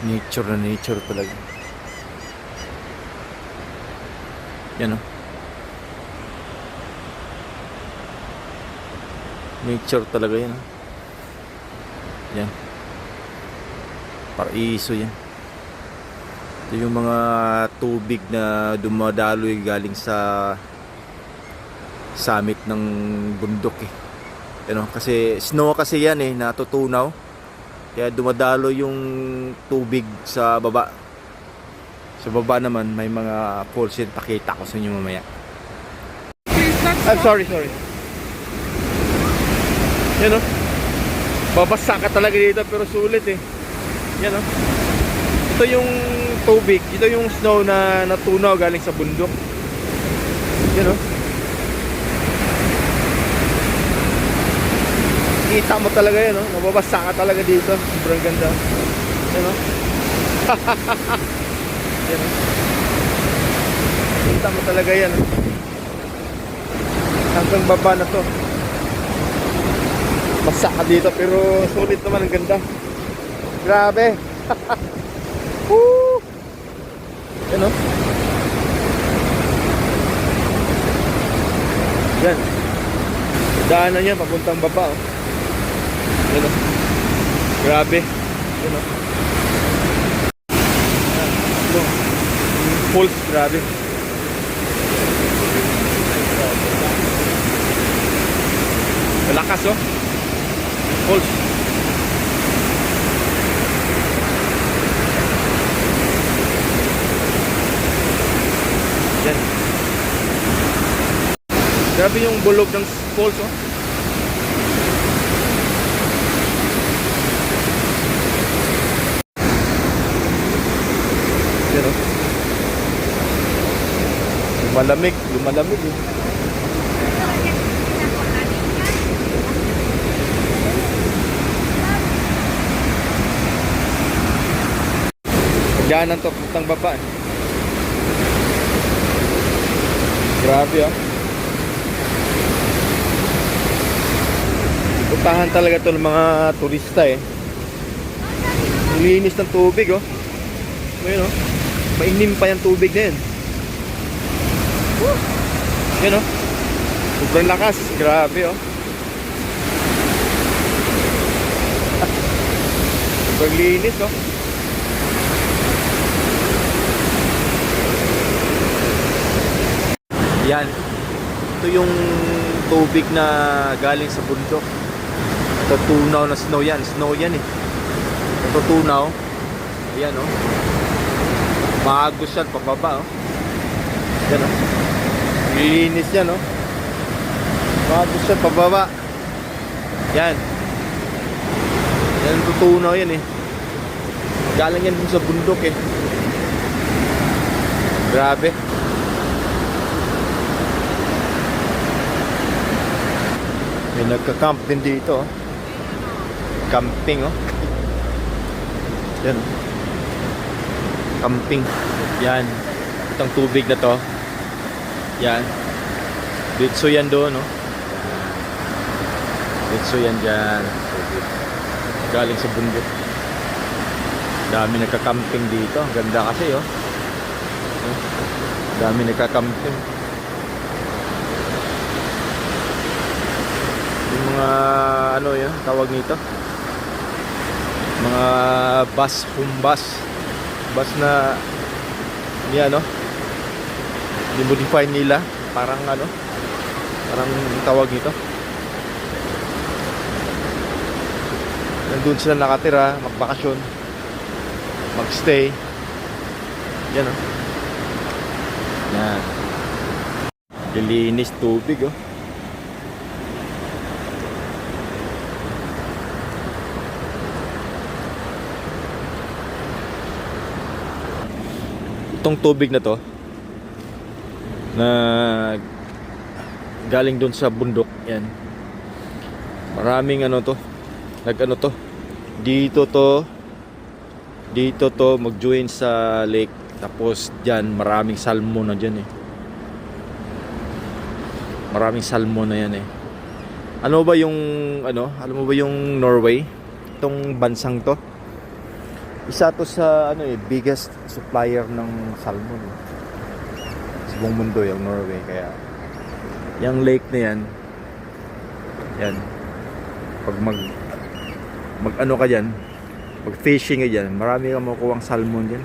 Nature na nature talaga. Yan o. Nature talaga yan. Yan. Paraiso yan. Ito yung mga tubig na dumadaloy galing sa summit ng bundok eh. Ano, kasi snow kasi yan eh, natutunaw. Kaya dumadalo yung tubig sa baba. Sa baba naman may mga falls yun. Pakita ko sa inyo mamaya. I'm sorry. Yan o. Babasa ka talaga dito pero sulit eh. Yan o. Ito yung tubig. Ito yung snow na natunaw galing sa bundok. Yan o. Kita mo talaga yan, no? Mababasa ka talaga dito. Sobrang ganda. Yan, no? Yan, no? Kita mo talaga yan, no? Hanggang baba na to. Basa ka dito, pero sulit naman. Ang ganda. Grabe. Woo! Yan, no? Yan. Daanan niya papuntang baba, oh. Yan o. Grabe. Yan o. Falls, grabe. Malakas o. Falls. Yan. Grabe yung bulog ng falls o. Lumalamig eh. Pagdaanan to, puntang baba eh. Grabe ah. Puntahan talaga to ng mga turista eh. Linis ng tubig oh. Ayun oh. Mainim pa yung tubig na yan. Yan o. Sobrang lakas. Grabe o. Sobrang linis o. Yan. Ito yung tubig na galing sa bundok. Ito tunaw na snow yan. Snow yan eh. Ito tunaw. Yan o. Maagos yan pababa o. Yan o. Linis yan, no? Bago siya pababa. Yan. Yan tutunaw yan eh. Galing yan dun sa bundok eh. Grabe. May nagka-camp din dito oh. Camping oh. Yan. Camping. Yan. Itong tubig na to. Yan. Ditso yan doon, no? Ditso yan dyan. Galing sa bundok. Dami nagka-camping dito. Ang ganda kasi, oh. Dami nagka-camping. Yung mga, ano yun, tawag nito? Mga bus, home bus. Bus na, yan, no? I-modify nila parang ano, parang tawag nito, nandun sila nakatira, magbakasyon, magstay. Yan o. Yan. Lilinis tubig o. Itong tubig na to na galing doon sa bundok yan, maraming ano to, nag-ano to dito mag-join sa lake, tapos dyan maraming salmon na dyan eh. Maraming salmon na yan eh. Alam mo ba yung Norway, itong bansang to, Isa to sa ano biggest supplier ng salmon sa buong mundo yung Norway. Kaya yung lake na yan, pag mag ano ka dyan, mag fishing ka dyan, marami kang makukuha ang salmon dyan.